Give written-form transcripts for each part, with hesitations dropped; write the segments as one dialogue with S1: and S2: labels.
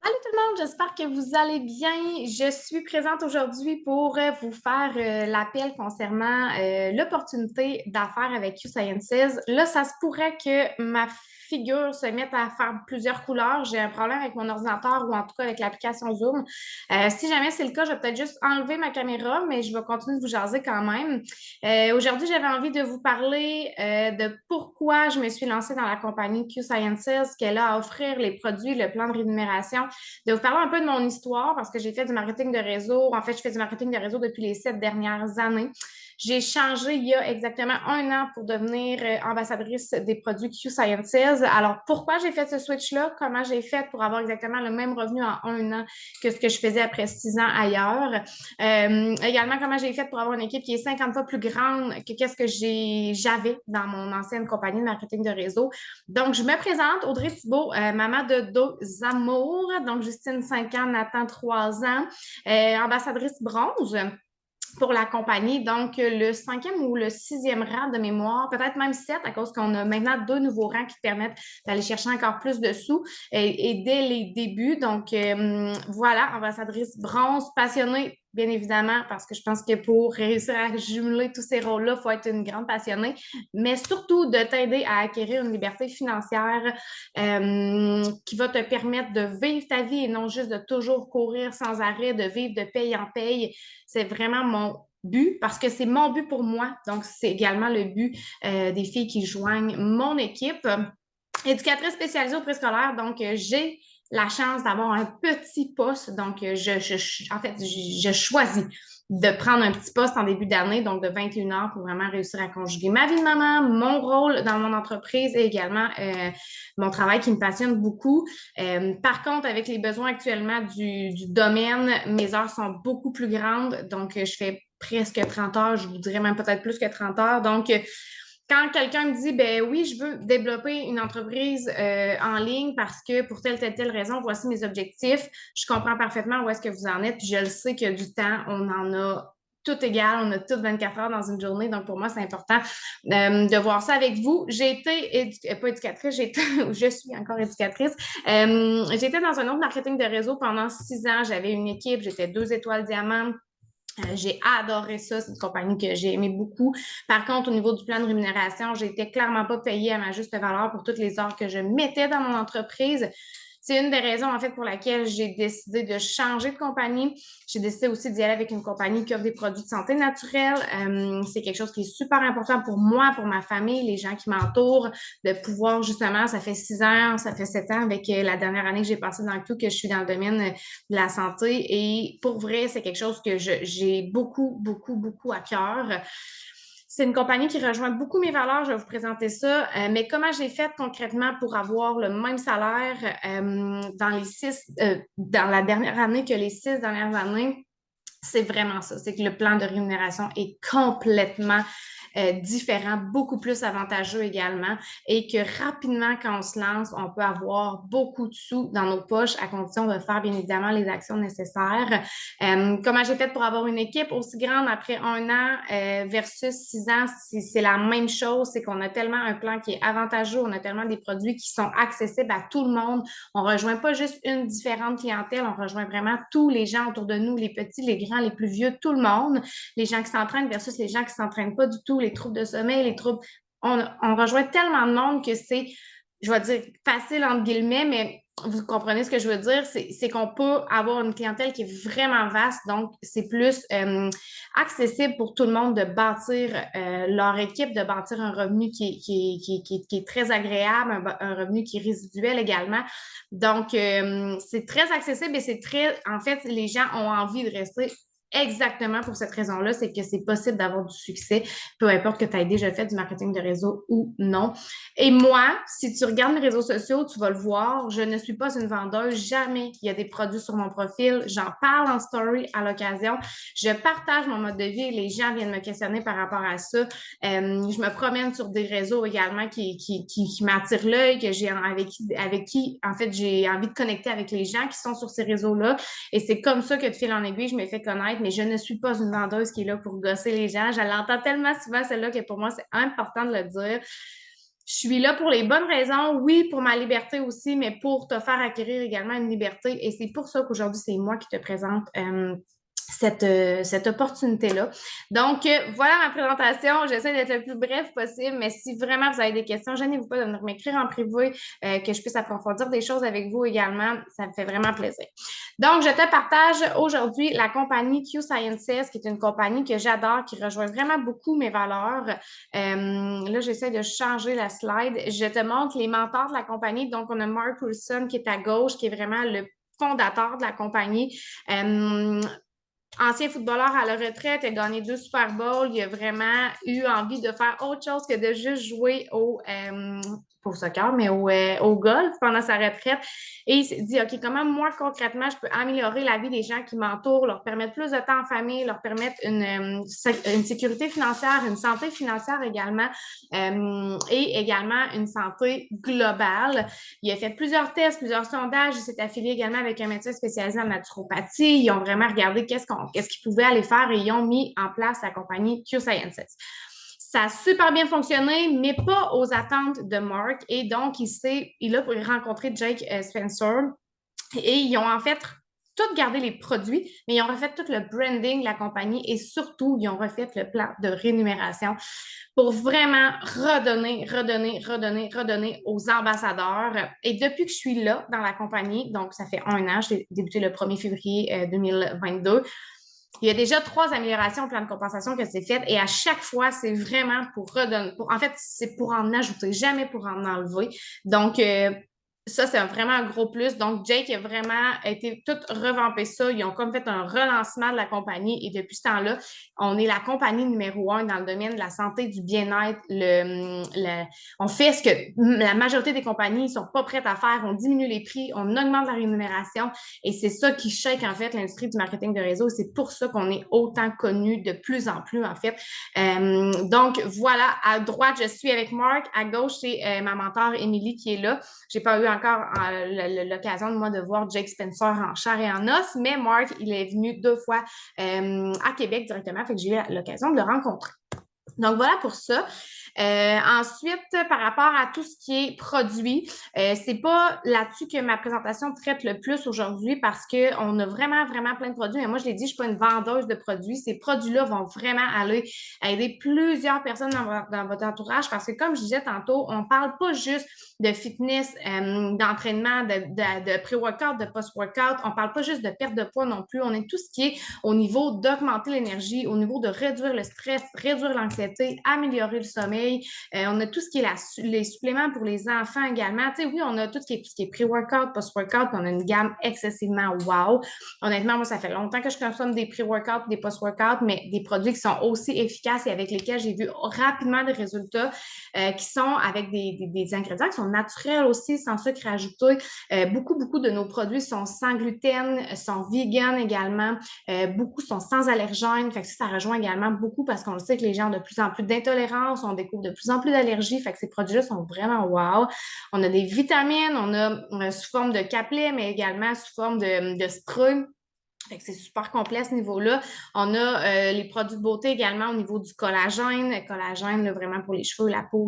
S1: Salut tout le monde, j'espère que vous allez bien. Je suis présente aujourd'hui pour vous faire l'appel concernant l'opportunité d'affaires avec Q-Sciences. Là, ça se pourrait que ma figure se mette à faire plusieurs couleurs. J'ai un problème avec mon ordinateur ou en tout cas avec l'application Zoom. Si jamais c'est le cas, je vais peut-être juste enlever ma caméra, mais je vais continuer de vous jaser quand même. Aujourd'hui, j'avais envie de vous parler de pourquoi je me suis lancée dans la compagnie Q-Sciences, qu'elle a à offrir les produits, le plan de rémunération, de vous parler un peu de mon histoire parce que j'ai fait du marketing de réseau. En fait, je fais du marketing de réseau depuis les 7 dernières années. J'ai changé il y a exactement un an pour devenir ambassadrice des produits Q-Sciences. Alors, pourquoi j'ai fait ce switch-là? Comment j'ai fait pour avoir exactement le même revenu en un an que ce que je faisais après 6 ans ailleurs? Également, comment j'ai fait pour avoir une équipe qui est 50 fois plus grande que qu'est-ce que j'avais dans mon ancienne compagnie de marketing de réseau. Donc, je me présente, Audrey Thibault, maman de deux amours, donc Justine 5 ans, Nathan 3 ans, ambassadrice bronze pour la compagnie. Donc, le cinquième ou le sixième rang de mémoire, peut-être même sept, à cause qu'on a maintenant deux nouveaux rangs qui permettent d'aller chercher encore plus de sous et dès les débuts. Donc, voilà, ambassadrice bronze, passionnée, bien évidemment, parce que je pense que pour réussir à jumeler tous ces rôles-là, il faut être une grande passionnée, mais surtout de t'aider à acquérir une liberté financière qui va te permettre de vivre ta vie et non juste de toujours courir sans arrêt, de vivre de paye en paye. C'est vraiment mon but parce que c'est mon but pour moi. Donc, c'est également le but des filles qui joignent mon équipe. Éducatrice spécialisée au préscolaire, donc j'ai la chance d'avoir un petit poste. Donc, en fait, je choisis de prendre un petit poste en début d'année, donc de 21 heures pour vraiment réussir à conjuguer ma vie de maman, mon rôle dans mon entreprise et également mon travail qui me passionne beaucoup. Par contre, avec les besoins actuellement du domaine, mes heures sont beaucoup plus grandes. Donc, je fais presque 30 heures, je vous dirais même peut-être plus que 30 heures. Donc, quand quelqu'un me dit, ben oui, je veux développer une entreprise en ligne parce que pour telle raison, voici mes objectifs, je comprends parfaitement où est-ce que vous en êtes, puis je le sais que du temps, on en a tout égal, on a toutes 24 heures dans une journée, donc pour moi, c'est important de voir ça avec vous. J'ai été, pas éducatrice, j'ai été, je suis encore éducatrice. J'étais dans un autre marketing de réseau pendant 6 ans, j'avais une équipe, j'étais 2 étoiles diamant. J'ai adoré ça, c'est une compagnie que j'ai aimé beaucoup. Par contre, au niveau du plan de rémunération, j'étais clairement pas payée à ma juste valeur pour toutes les heures que je mettais dans mon entreprise. C'est une des raisons, en fait, pour laquelle j'ai décidé de changer de compagnie. J'ai décidé aussi d'y aller avec une compagnie qui offre des produits de santé naturelle. C'est quelque chose qui est super important pour moi, pour ma famille, les gens qui m'entourent, de pouvoir justement, ça fait 6 ans, ça fait 7 ans avec la dernière année que j'ai passée dans le tout, que je suis dans le domaine de la santé. Et pour vrai, c'est quelque chose que j'ai beaucoup, beaucoup, beaucoup à cœur. C'est une compagnie qui rejoint beaucoup mes valeurs. Je vais vous présenter ça. Mais comment j'ai fait concrètement pour avoir le même salaire dans la dernière année que les 6 dernières années? C'est vraiment ça. C'est que le plan de rémunération est complètement différent, beaucoup plus avantageux également, et que rapidement, quand on se lance, on peut avoir beaucoup de sous dans nos poches à condition de faire bien évidemment les actions nécessaires. Comment j'ai fait pour avoir une équipe aussi grande après un an versus 6 ans, c'est la même chose, c'est qu'on a tellement un plan qui est avantageux, on a tellement des produits qui sont accessibles à tout le monde. On rejoint pas juste une différente clientèle, on rejoint vraiment tous les gens autour de nous, les petits, les grands, les plus vieux, tout le monde, les gens qui s'entraînent versus les gens qui s'entraînent pas du tout, les troubles de sommeil, les troubles. On rejoint tellement de monde que c'est, je vais dire, facile entre guillemets, mais vous comprenez ce que je veux dire, c'est qu'on peut avoir une clientèle qui est vraiment vaste, donc c'est plus accessible pour tout le monde de bâtir leur équipe, de bâtir un revenu qui est très agréable, un revenu qui est résiduel également. Donc, c'est très accessible et c'est très, en fait, les gens ont envie de rester exactement pour cette raison-là, c'est que c'est possible d'avoir du succès, peu importe que tu aies déjà fait du marketing de réseau ou non. Et moi, si tu regardes mes réseaux sociaux, tu vas le voir, je ne suis pas une vendeuse, jamais il y a des produits sur mon profil, j'en parle en story à l'occasion, je partage mon mode de vie et les gens viennent me questionner par rapport à ça. Je me promène sur des réseaux également qui m'attirent l'œil, que j'ai avec qui, en fait, j'ai envie de connecter avec les gens qui sont sur ces réseaux-là. Et c'est comme ça que de fil en aiguille, je me fais connaître, mais je ne suis pas une vendeuse qui est là pour gosser les gens. Je l'entends tellement souvent, celle-là, que pour moi, c'est important de le dire. Je suis là pour les bonnes raisons, oui, pour ma liberté aussi, mais pour te faire acquérir également une liberté. Et c'est pour ça qu'aujourd'hui, c'est moi qui te présente cette opportunité-là. Donc, voilà ma présentation. J'essaie d'être le plus bref possible, mais si vraiment vous avez des questions, gênez-vous pas de venir m'écrire en privé, que je puisse approfondir des choses avec vous également. Ça me fait vraiment plaisir. Donc, je te partage aujourd'hui la compagnie Q Sciences, qui est une compagnie que j'adore, qui rejoint vraiment beaucoup mes valeurs. Là, j'essaie de changer la slide. Je te montre les mentors de la compagnie. Donc, on a Mark Wilson qui est à gauche, qui est vraiment le fondateur de la compagnie. Ancien footballeur à la retraite, il a gagné 2 Super Bowls. Il a vraiment eu envie de faire autre chose que de juste jouer au soccer, mais au golf pendant sa retraite. Et il s'est dit, OK, comment moi, concrètement, je peux améliorer la vie des gens qui m'entourent, leur permettre plus de temps en famille, leur permettre une sécurité financière, une santé financière également, et également une santé globale. Il a fait plusieurs tests, plusieurs sondages. Il s'est affilié également avec un médecin spécialisé en naturopathie. Ils ont vraiment regardé qu'est-ce qu'ils pouvaient aller faire et ils ont mis en place la compagnie Q Sciences. Ça a super bien fonctionné, mais pas aux attentes de Mark. Et donc, il a rencontré Jake Spencer et ils ont en fait tout gardé les produits, mais ils ont refait tout le branding de la compagnie et surtout, ils ont refait le plan de rémunération pour vraiment redonner aux ambassadeurs. Et depuis que je suis là dans la compagnie, donc ça fait 1 an, j'ai débuté le 1er février 2022, il y a déjà 3 améliorations au plan de compensation que c'est fait et à chaque fois, c'est vraiment pour redonner. En fait, c'est pour en ajouter, jamais pour en enlever. Donc, ça, c'est vraiment un gros plus. Donc, Jake a vraiment été tout revampé ça. Ils ont comme fait un relancement de la compagnie et depuis ce temps-là, on est la compagnie numéro 1 dans le domaine de la santé, du bien-être. On fait ce que la majorité des compagnies ne sont pas prêtes à faire. On diminue les prix, on augmente la rémunération et c'est ça qui shake en fait l'industrie du marketing de réseau. C'est pour ça qu'on est autant connu de plus en plus en fait. Donc, voilà, à droite, je suis avec Mark. À gauche, c'est ma mentor Émilie qui est là. J'ai pas eu encore l'occasion de moi de voir Jake Spencer en chair et en os, mais Mark, il est venu 2 fois à Québec directement, fait que j'ai eu l'occasion de le rencontrer. Donc voilà pour ça. Ensuite, par rapport à tout ce qui est produit, c'est pas là-dessus que ma présentation traite le plus aujourd'hui parce qu'on a vraiment, vraiment plein de produits. Mais moi, je l'ai dit, je suis pas une vendeuse de produits. Ces produits-là vont vraiment aller aider plusieurs personnes dans votre entourage parce que, comme je disais tantôt, on parle pas juste de fitness, d'entraînement, de pré-workout, de post-workout. On parle pas juste de perte de poids non plus. On est tout ce qui est au niveau d'augmenter l'énergie, au niveau de réduire le stress, réduire l'anxiété, améliorer le sommeil. On a tout ce qui est les suppléments pour les enfants également. Tu sais, oui, on a tout ce qui est pré-workout, post-workout, on a une gamme excessivement wow. Honnêtement, moi, ça fait longtemps que je consomme des pré-workouts, des post-workouts, mais des produits qui sont aussi efficaces et avec lesquels j'ai vu rapidement des résultats qui sont avec des ingrédients qui sont naturels aussi, sans sucre ajouté. Beaucoup de nos produits sont sans gluten, sont vegan également. Beaucoup sont sans allergènes. Fait que ça rejoint également beaucoup parce qu'on le sait que les gens ont de plus en plus d'intolérance, on découvre de plus en plus d'allergies. Fait que ces produits-là sont vraiment wow. On a des vitamines, on a sous forme de capelets, mais également sous forme de spray. Fait que c'est super complet à ce niveau-là. On a les produits de beauté également au niveau du collagène. Le collagène, là, vraiment pour les cheveux, la peau,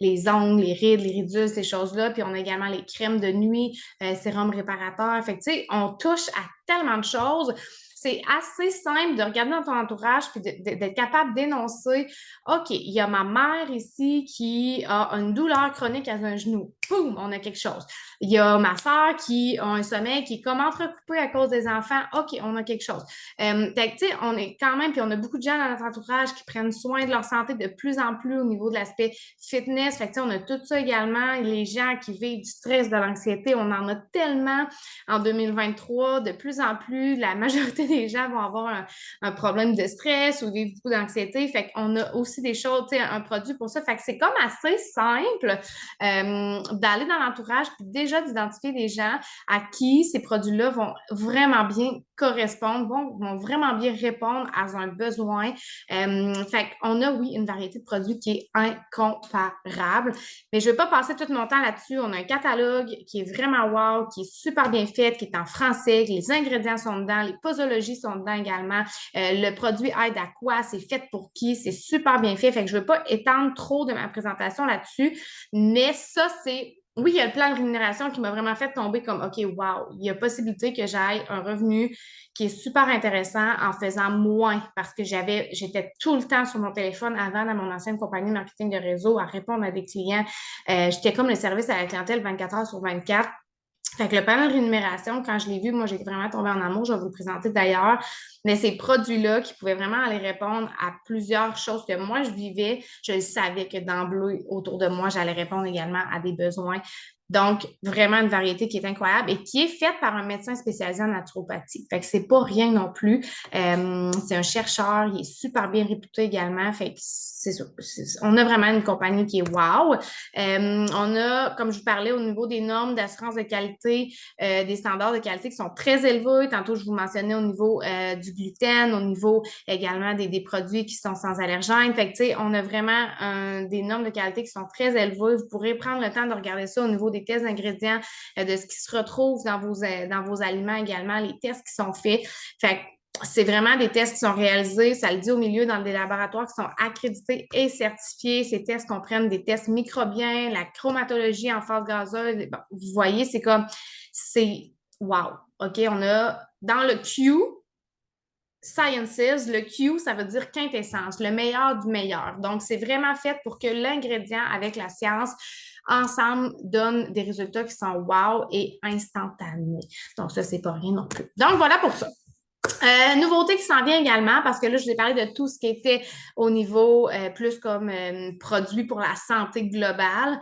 S1: les ongles, les rides, les ridules, ces choses-là. Puis on a également les crèmes de nuit, sérum réparateur. Fait que tu sais, on touche à tellement de choses. C'est assez simple de regarder dans ton entourage puis d'être capable d'énoncer, OK, il y a ma mère ici qui a une douleur chronique à un genou. Boum, on a quelque chose. Il y a ma soeur qui a un sommeil qui est comme entrecoupé à cause des enfants. OK, on a quelque chose. Fait que, tu sais, on est quand même, puis on a beaucoup de gens dans notre entourage qui prennent soin de leur santé de plus en plus au niveau de l'aspect fitness. Fait que, tu sais, on a tout ça également. Les gens qui vivent du stress, de l'anxiété, on en a tellement en 2023. De plus en plus, la majorité des gens vont avoir un problème de stress ou vivre beaucoup d'anxiété. Fait qu'on a aussi des choses, tu sais, un produit pour ça. Fait que c'est comme assez simple d'aller dans l'entourage puis déjà d'identifier des gens à qui ces produits-là vont vraiment bien correspondre, vont vraiment bien répondre à un besoin. Fait qu'on a, oui, une variété de produits qui est incomparable. Mais je ne vais pas passer tout mon temps là-dessus. On a un catalogue qui est vraiment wow, qui est super bien fait, qui est en français, que les ingrédients sont dedans, les posologies technologies sont dedans également. Le produit aide à quoi? C'est fait pour qui? C'est super bien fait. Fait que je ne veux pas étendre trop de ma présentation là-dessus, mais ça, c'est oui, il y a le plan de rémunération qui m'a vraiment fait tomber comme, OK, wow, il y a possibilité que j'aille un revenu qui est super intéressant en faisant moins parce que j'étais tout le temps sur mon téléphone avant dans mon ancienne compagnie de marketing de réseau à répondre à des clients. J'étais comme le service à la clientèle 24 heures sur 24. Fait que le panel de rémunération, quand je l'ai vu, moi, j'ai vraiment tombé en amour. Je vais vous le présenter d'ailleurs. Mais ces produits-là qui pouvaient vraiment aller répondre à plusieurs choses que moi, je vivais, je savais que d'emblée, autour de moi, j'allais répondre également à des besoins. Donc, vraiment une variété qui est incroyable et qui est faite par un médecin spécialisé en naturopathie. Fait que c'est pas rien non plus. C'est un chercheur, il est super bien réputé également. Fait que c'est ça. On a vraiment une compagnie qui est wow. On a, comme je vous parlais, au niveau des normes d'assurance de qualité, des standards de qualité qui sont très élevés. Tantôt, je vous mentionnais au niveau du gluten, au niveau également des produits qui sont sans allergènes. Fait que, tu sais, on a vraiment des normes de qualité qui sont très élevées. Vous pourrez prendre le temps de regarder ça au niveau des tests d'ingrédients, de ce qui se retrouve dans vos aliments également, les tests qui sont faits. Fait que, c'est vraiment des tests qui sont réalisés, ça le dit au milieu, dans des laboratoires qui sont accrédités et certifiés. Ces tests comprennent des tests microbiens, la chromatologie en phase gazeuse. Bon, vous voyez, c'est wow. OK, on a dans le Q, Sciences, le Q, ça veut dire quintessence, le meilleur du meilleur. Donc, c'est vraiment fait pour que l'ingrédient avec la science ensemble donne des résultats qui sont wow et instantanés. Donc, ça, c'est pas rien non plus. Donc, voilà pour ça. Nouveauté qui s'en vient également, parce que là, je vous ai parlé de tout ce qui était au niveau plus comme produit pour la santé globale.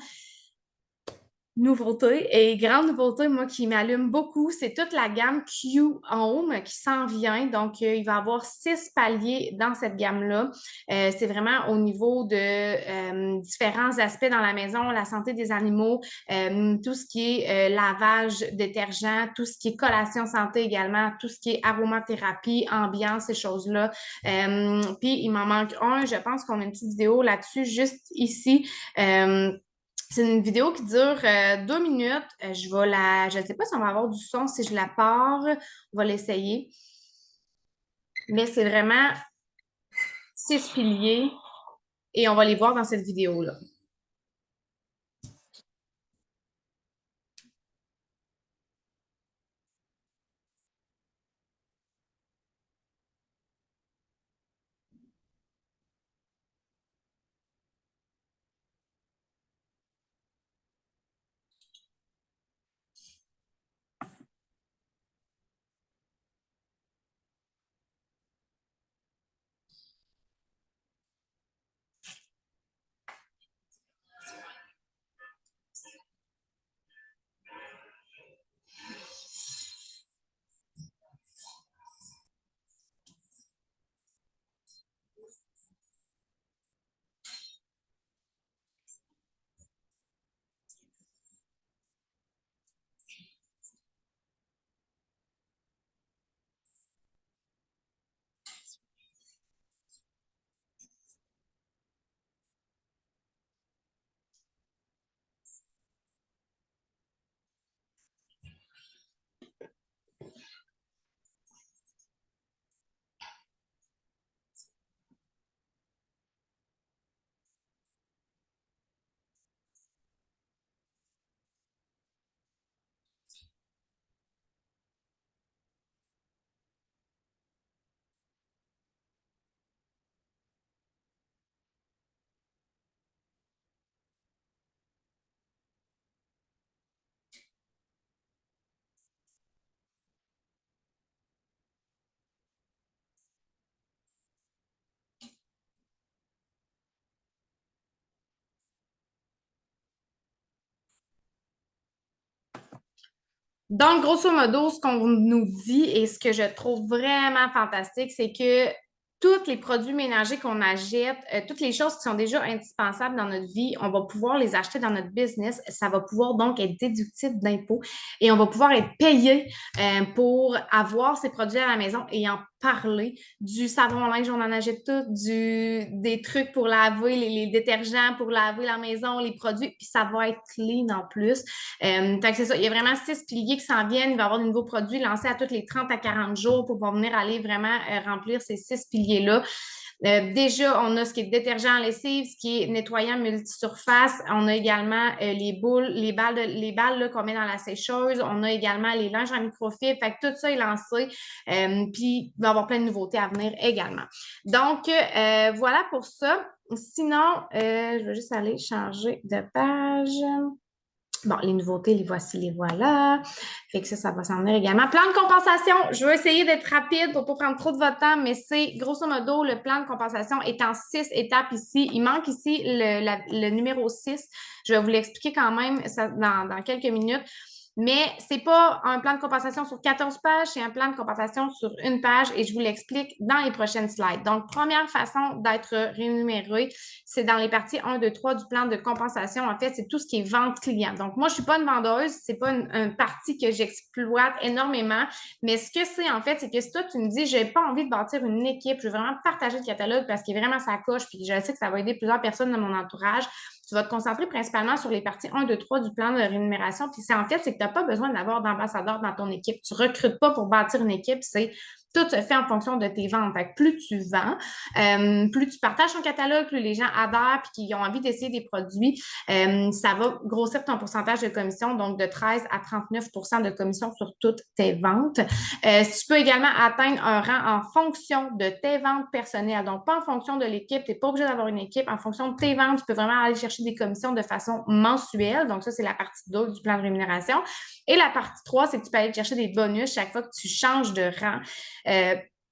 S1: Nouveauté et grande nouveauté, moi, qui m'allume beaucoup, c'est toute la gamme Q Home qui s'en vient. Donc, il va y avoir 6 paliers dans cette gamme-là. C'est vraiment au niveau de différents aspects dans la maison, la santé des animaux, tout ce qui est lavage, détergent, tout ce qui est collation santé également, tout ce qui est aromathérapie, ambiance, ces choses-là. Puis, il m'en manque un. Je pense qu'on a une petite vidéo là-dessus, juste ici. C'est une vidéo qui dure 2 minutes. Je ne sais pas si on va avoir du son si je la pars. On va l'essayer. Mais c'est vraiment 6 piliers et on va les voir dans cette vidéo-là. Donc, grosso modo, ce qu'on nous dit et ce que je trouve vraiment fantastique, c'est que tous les produits ménagers qu'on achète, toutes les choses qui sont déjà indispensables dans notre vie, on va pouvoir les acheter dans notre business. Ça va pouvoir donc être déductible d'impôts et on va pouvoir être payé pour avoir ces produits à la maison et en parler. Du savon linge, on en achète tout, des trucs pour laver, les détergents pour laver la maison, les produits, puis ça va être clean en plus. Fait que c'est ça, il y a vraiment 6 piliers qui s'en viennent. Il va y avoir de nouveaux produits lancés à tous les 30 à 40 jours pour pouvoir venir aller vraiment remplir ces 6 piliers-là. Déjà, on a ce qui est détergent en lessive, ce qui est nettoyant multisurface. On a également les boules, les balles là, qu'on met dans la sécheuse. On a également les linges en microfibre. Fait que tout ça est lancé. Puis, il va y avoir plein de nouveautés à venir également. Donc, voilà pour ça. Sinon, je vais juste aller changer de page. Bon, les nouveautés, les voici, les voilà. Fait que ça va s'en venir également. Plan de compensation, je vais essayer d'être rapide pour ne pas prendre trop de votre temps, mais c'est grosso modo, le plan de compensation est en 6 étapes ici. Il manque ici le numéro 6. Je vais vous l'expliquer quand même ça, dans quelques minutes. Mais c'est pas un plan de compensation sur 14 pages, c'est un plan de compensation sur une page et je vous l'explique dans les prochaines slides. Donc, première façon d'être rémunéré, c'est dans les parties 1, 2, 3 du plan de compensation. En fait, c'est tout ce qui est vente client. Donc, moi, je suis pas une vendeuse, c'est pas une partie que j'exploite énormément, mais ce que c'est, en fait, c'est que si toi, tu me dis, j'ai pas envie de bâtir une équipe, je veux vraiment partager le catalogue parce qu'il est vraiment sa coche, puis je sais que ça va aider plusieurs personnes dans mon entourage, tu vas te concentrer principalement sur les parties 1, 2, 3 du plan de rémunération. Puis c'est en fait, c'est que tu n'as pas besoin d'avoir d'ambassadeur dans ton équipe. Tu ne recrutes pas pour bâtir une équipe, c'est tout se fait en fonction de tes ventes. Fait que plus tu vends, plus tu partages ton catalogue, plus les gens adhèrent et qu'ils ont envie d'essayer des produits, ça va grossir ton pourcentage de commission, donc de 13 à 39 de commission sur toutes tes ventes. Tu peux également atteindre un rang en fonction de tes ventes personnelles. Donc, pas en fonction de l'équipe. Tu n'es pas obligé d'avoir une équipe. En fonction de tes ventes, tu peux vraiment aller chercher des commissions de façon mensuelle. Donc, ça, c'est la partie 2 du plan de rémunération. Et la partie 3, c'est que tu peux aller chercher des bonus chaque fois que tu changes de rang.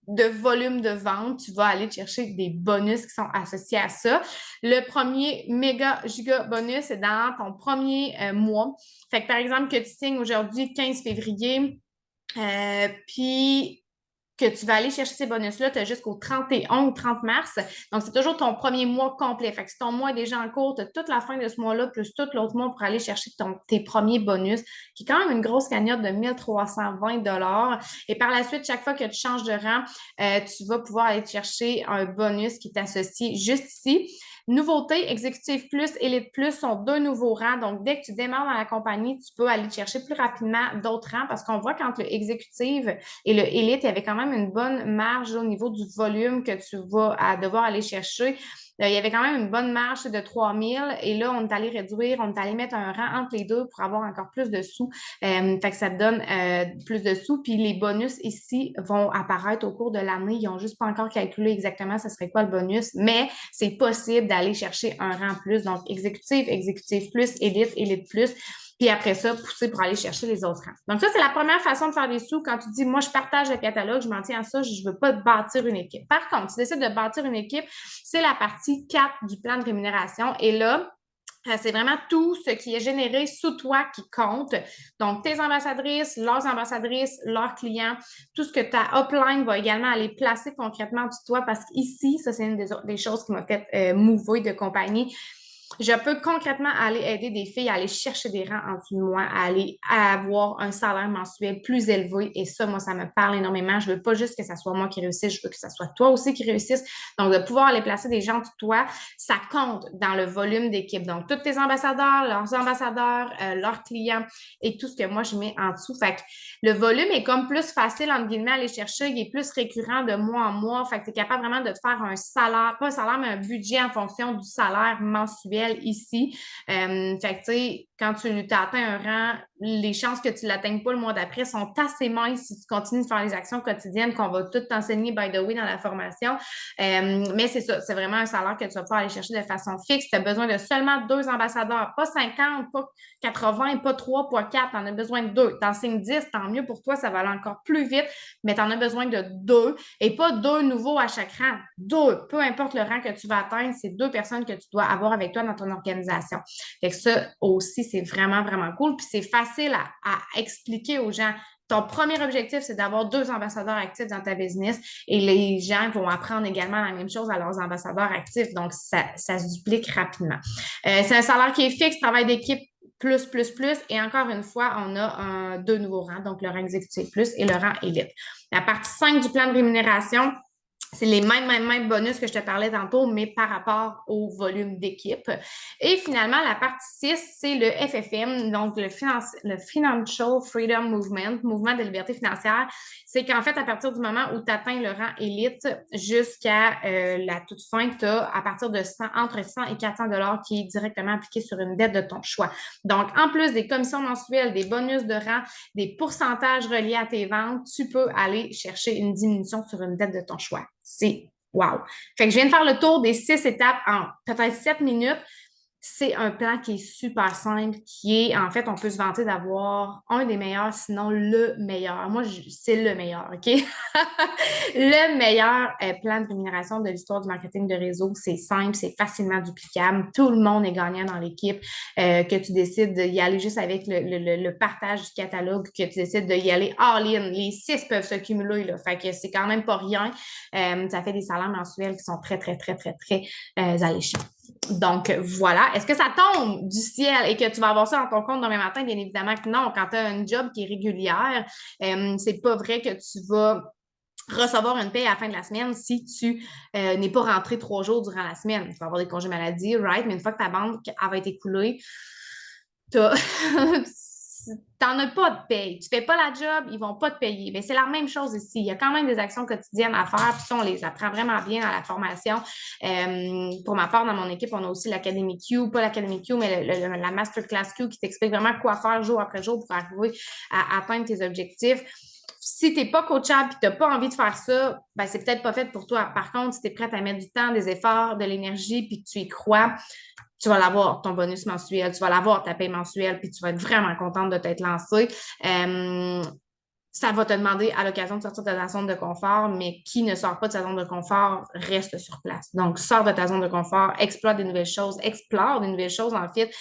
S1: De volume de vente, tu vas aller chercher des bonus qui sont associés à ça. Le premier méga giga bonus, c'est dans ton premier mois. Fait que par exemple, que tu signes aujourd'hui 15 février, puis que tu vas aller chercher ces bonus-là, tu as jusqu'au 31 ou 30 mars. Donc, c'est toujours ton premier mois complet. Fait que si ton mois est déjà en cours, tu as toute la fin de ce mois-là, plus tout l'autre mois pour aller chercher tes premiers bonus, qui est quand même une grosse cagnotte de 1320 $. Et par la suite, chaque fois que tu changes de rang, tu vas pouvoir aller chercher un bonus qui est associé juste ici. Nouveauté, Exécutif Plus, Élite Plus sont 2 nouveaux rangs. Donc, dès que tu démarres dans la compagnie, tu peux aller chercher plus rapidement d'autres rangs parce qu'on voit qu'entre le Exécutif et le Élite, il y avait quand même une bonne marge au niveau du volume que tu vas devoir aller chercher. Il y avait quand même une bonne marge de 3000 et là, on est allé réduire, on est allé mettre un rang entre les deux pour avoir encore plus de sous. Fait que ça te donne plus de sous. Puis les bonus ici vont apparaître au cours de l'année. Ils n'ont juste pas encore calculé exactement ce serait quoi le bonus, mais c'est possible d'aller chercher un rang plus. Donc, exécutif, exécutif plus, élite, élite plus. Puis après ça, pousser pour aller chercher les autres rangs. Donc, ça, c'est la première façon de faire des sous. Quand tu dis, moi, je partage le catalogue, je m'en tiens à ça, je ne veux pas bâtir une équipe. Par contre, tu décides de bâtir une équipe, c'est la partie 4 du plan de rémunération. Et là, c'est vraiment tout ce qui est généré sous toi qui compte. Donc, tes ambassadrices, leurs clients, tout ce que ta upline va également aller placer concrètement de toi parce qu'ici, ça, c'est une des choses qui m'a fait mouver de compagnie. Je peux concrètement aller aider des filles à aller chercher des rangs en dessous de moi, à aller avoir un salaire mensuel plus élevé. Et ça, moi, ça me parle énormément. Je veux pas juste que ça soit moi qui réussisse, je veux que ça soit toi aussi qui réussisse. Donc, de pouvoir aller placer des gens de toi, ça compte dans le volume d'équipe. Donc, tous tes ambassadeurs, leurs clients et tout ce que moi, je mets en dessous. Fait que le volume est comme plus facile, entre guillemets, à aller chercher. Il est plus récurrent de mois en mois. Fait que tu es capable vraiment de te faire un salaire, pas un salaire, mais un budget en fonction du salaire mensuel ici. Fait que, tu sais, quand tu as atteint un rang, les chances que tu ne l'atteignes pas le mois d'après sont assez minces si tu continues de faire les actions quotidiennes qu'on va tout t'enseigner, by the way, dans la formation. Mais c'est ça, c'est vraiment un salaire que tu vas pouvoir aller chercher de façon fixe. Tu as besoin de seulement 2 ambassadeurs, pas 50, pas 80, pas 3, pas 4. Tu en as besoin de 2. Tu en signes 10, tant mieux pour toi, ça va aller encore plus vite, mais tu en as besoin de 2 et pas 2 nouveaux à chaque rang. 2, peu importe le rang que tu vas atteindre, c'est 2 personnes que tu dois avoir avec toi dans ton organisation. Fait que ça aussi, c'est vraiment, vraiment cool. Puis c'est facile à expliquer aux gens. ton premier objectif, c'est d'avoir 2 ambassadeurs actifs dans ta business et les gens vont apprendre également la même chose à leurs ambassadeurs actifs. Donc, ça se duplique rapidement. C'est un salaire qui est fixe, travail d'équipe plus. Et encore une fois, on a 2 nouveaux rangs, donc le rang exécutif plus et le rang élite. La partie 5 du plan de rémunération, c'est les mêmes bonus que je te parlais tantôt, mais par rapport au volume d'équipe. Et finalement, la partie 6, c'est le FFM, donc le Financial Freedom Movement, mouvement de liberté financière. C'est qu'en fait, à partir du moment où tu atteins le rang élite jusqu'à la toute fin, tu as à partir de entre 100 et 400 dollars qui est directement appliqué sur une dette de ton choix. Donc, en plus des commissions mensuelles, des bonus de rang, des pourcentages reliés à tes ventes, tu peux aller chercher une diminution sur une dette de ton choix. C'est wow. Fait que je viens de faire le tour des 6 étapes en peut-être 7 minutes. C'est un plan qui est super simple, qui est, en fait, on peut se vanter d'avoir un des meilleurs, sinon le meilleur. Moi, c'est le meilleur, OK? Le meilleur plan de rémunération de l'histoire du marketing de réseau. C'est simple, c'est facilement duplicable. Tout le monde est gagnant dans l'équipe. Que tu décides d'y aller juste avec le partage du catalogue, que tu décides d'y aller all-in. Les 6 peuvent se cumuler, là. Fait que c'est quand même pas rien. Ça fait des salaires mensuels qui sont très alléchants. Donc, voilà. Est-ce que ça tombe du ciel et que tu vas avoir ça dans ton compte demain matin? Bien évidemment que non. Quand tu as un job qui est régulière, c'est pas vrai que tu vas recevoir une paie à la fin de la semaine si tu n'es pas rentré 3 jours durant la semaine. Tu vas avoir des congés maladie, right? Mais une fois que ta banque va être écoulée, t'en as pas de paye. Tu fais pas la job, ils vont pas te payer. Mais c'est la même chose ici. Il y a quand même des actions quotidiennes à faire, puis ça, on les apprend vraiment bien dans la formation. Pour ma part, dans mon équipe, on a aussi l'Académie Q, pas l'Académie Q, mais la Masterclass Q qui t'explique vraiment quoi faire jour après jour pour arriver à atteindre tes objectifs. Si tu n'es pas coachable et tu n'as pas envie de faire ça, ben, c'est peut-être pas fait pour toi. Par contre, si tu es prête à mettre du temps, des efforts, de l'énergie, puis que tu y crois, tu vas l'avoir, ton bonus mensuel, tu vas l'avoir, ta paie mensuelle, puis tu vas être vraiment contente de t'être lancée. Ça va te demander à l'occasion de sortir de ta zone de confort, mais qui ne sort pas de sa zone de confort reste sur place. Donc, sors de ta zone de confort, explore des nouvelles choses en fait,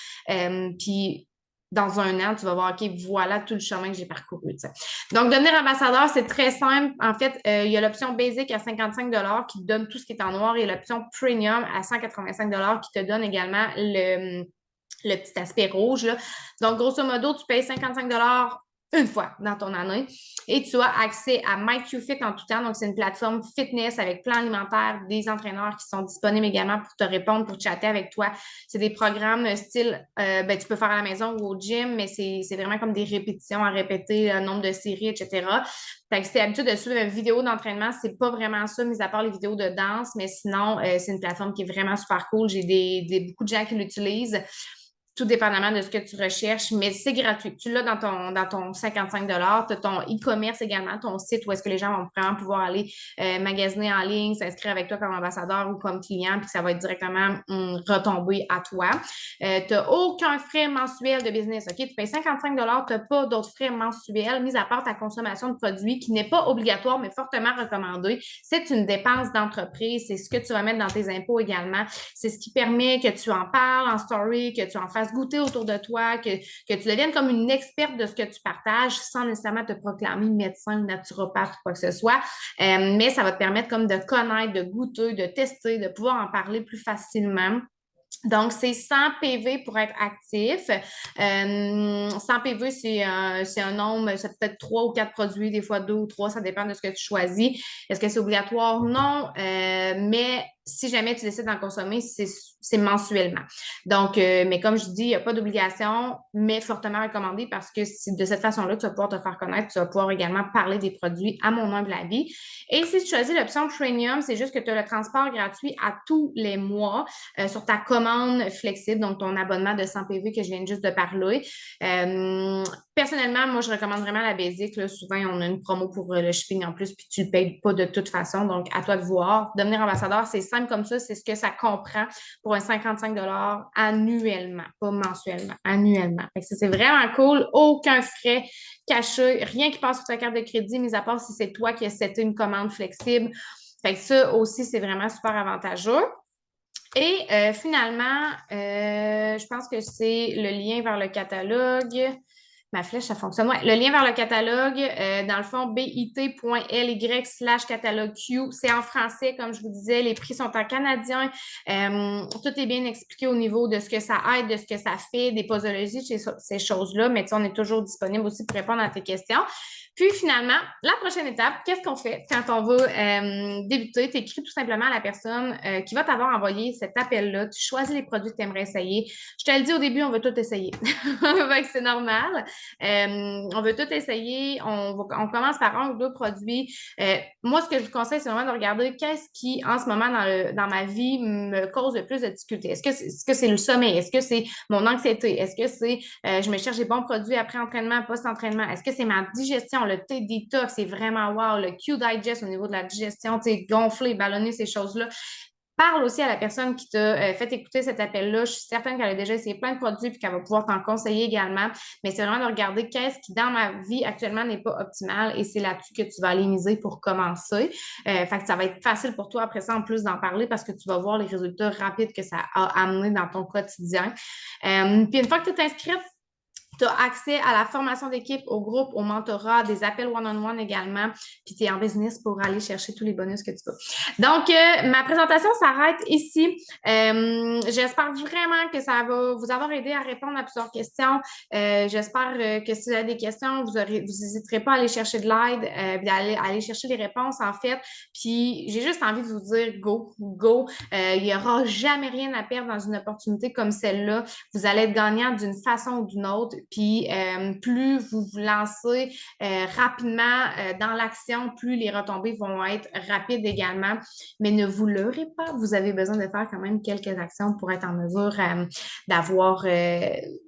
S1: puis dans un an, tu vas voir, OK, voilà tout le chemin que j'ai parcouru. T'sais. Donc, devenir ambassadeur, c'est très simple. En fait, il y a l'option basic à 55 qui te donne tout ce qui est en noir et l'option premium à 185 qui te donne également le petit aspect rouge. Là. Donc, grosso modo, tu payes 55 une fois dans ton année et tu as accès à MyQFit en tout temps. Donc, c'est une plateforme fitness avec plan alimentaire, des entraîneurs qui sont disponibles également pour te répondre, pour chatter avec toi. C'est des programmes style, tu peux faire à la maison ou au gym, mais c'est vraiment comme des répétitions à répéter, un nombre de séries, etc. Fait que si tu es habitué de suivre une vidéo d'entraînement, c'est pas vraiment ça, mis à part les vidéos de danse, mais sinon, c'est une plateforme qui est vraiment super cool. J'ai beaucoup de gens qui l'utilisent tout dépendamment de ce que tu recherches, mais c'est gratuit. Tu l'as dans ton 55 tu as ton e-commerce également, ton site où est-ce que les gens vont vraiment pouvoir aller magasiner en ligne, s'inscrire avec toi comme ambassadeur ou comme client, puis ça va être directement retombé à toi. Tu n'as aucun frais mensuel de business, OK? Tu payes 55 tu n'as pas d'autres frais mensuels, mis à part ta consommation de produits qui n'est pas obligatoire, mais fortement recommandé. C'est une dépense d'entreprise, c'est ce que tu vas mettre dans tes impôts également. C'est ce qui permet que tu en parles en story, que tu en fasses goûter autour de toi, que tu deviennes comme une experte de ce que tu partages sans nécessairement te proclamer médecin ou naturopathe ou quoi que ce soit. Mais ça va te permettre comme de connaître, de goûter, de tester, de pouvoir en parler plus facilement. Donc, c'est 100 PV pour être actif. 100 PV, c'est un nombre, ça peut être 3 ou 4 produits, des fois 2 ou 3, ça dépend de ce que tu choisis. Est-ce que c'est obligatoire? Non. Mais si jamais tu décides d'en consommer, c'est mensuellement. Donc, mais comme je dis, il n'y a pas d'obligation, mais fortement recommandé parce que de cette façon-là, tu vas pouvoir te faire connaître, tu vas pouvoir également parler des produits à mon humble avis. Et si tu choisis l'option premium, c'est juste que tu as le transport gratuit à tous les mois sur ta commande flexible, donc ton abonnement de 100 PV que je viens juste de parler. Personnellement, moi, je recommande vraiment la basic. Là. Souvent, on a une promo pour le shipping en plus, puis tu ne le payes pas de toute façon. Donc, à toi de voir. Devenir ambassadeur, c'est simple comme ça. C'est ce que ça comprend pour un 55 annuellement, pas mensuellement, annuellement. Fait que c'est vraiment cool. Aucun frais caché, rien qui passe sur ta carte de crédit, mis à part si c'est toi qui as seté une commande flexible. Fait que ça aussi, c'est vraiment super avantageux. Et finalement, je pense que c'est le lien vers le catalogue. Ma flèche, ça fonctionne. Ouais, le lien vers le catalogue, dans le fond, bit.ly/catalogue Q, c'est en français, comme je vous disais, les prix sont en canadien. Tout est bien expliqué au niveau de ce que ça aide, de ce que ça fait, des posologies, ces choses-là, mais on est toujours disponible aussi pour répondre à tes questions. Puis finalement, la prochaine étape, qu'est-ce qu'on fait quand on va débuter? Tu écris tout simplement à la personne qui va t'avoir envoyé cet appel-là. Tu choisis les produits que tu aimerais essayer. Je te le dis au début, on veut tout essayer. C'est normal. On veut tout essayer. On commence par un ou deux produits. Moi, ce que je vous conseille, c'est vraiment de regarder qu'est-ce qui, en ce moment, dans ma vie, me cause le plus de difficultés. Est-ce que c'est le sommeil? Est-ce que c'est mon anxiété? Est-ce que c'est je me cherche des bons produits après entraînement, post-entraînement? Est-ce que c'est ma digestion? Le thé détox, c'est vraiment wow. Le Q-Digest au niveau de la digestion, tu sais, gonfler, ballonner, ces choses-là. Parle aussi à la personne qui t'a fait écouter cet appel-là. Je suis certaine qu'elle a déjà essayé plein de produits et qu'elle va pouvoir t'en conseiller également. Mais c'est vraiment de regarder qu'est-ce qui, dans ma vie actuellement, n'est pas optimal et c'est là-dessus que tu vas aller miser pour commencer. Fait que ça va être facile pour toi après ça, en plus d'en parler parce que tu vas voir les résultats rapides que ça a amené dans ton quotidien. Puis une fois que tu es inscrite, tu as accès à la formation d'équipe, au groupe, au mentorat, des appels one-on-one également, puis tu es en business pour aller chercher tous les bonus que tu veux. Donc, ma présentation s'arrête ici. J'espère vraiment que ça va vous avoir aidé à répondre à plusieurs questions. J'espère que si vous avez des questions, vous n'hésiterez pas à aller chercher de l'aide, puis aller chercher les réponses, en fait. Puis, j'ai juste envie de vous dire go, go. Il n'y aura jamais rien à perdre dans une opportunité comme celle-là. Vous allez être gagnant d'une façon ou d'une autre. Puis plus vous vous lancez rapidement dans l'action, plus les retombées vont être rapides également. Mais ne vous leurrez pas, vous avez besoin de faire quand même quelques actions pour être en mesure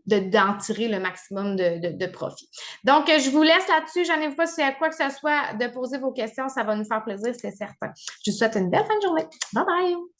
S1: d'en tirer le maximum de profit. Donc, je vous laisse là-dessus. J'en ai pas si à quoi que ce soit de poser vos questions. Ça va nous faire plaisir, c'est certain. Je vous souhaite une belle fin de journée. Bye bye!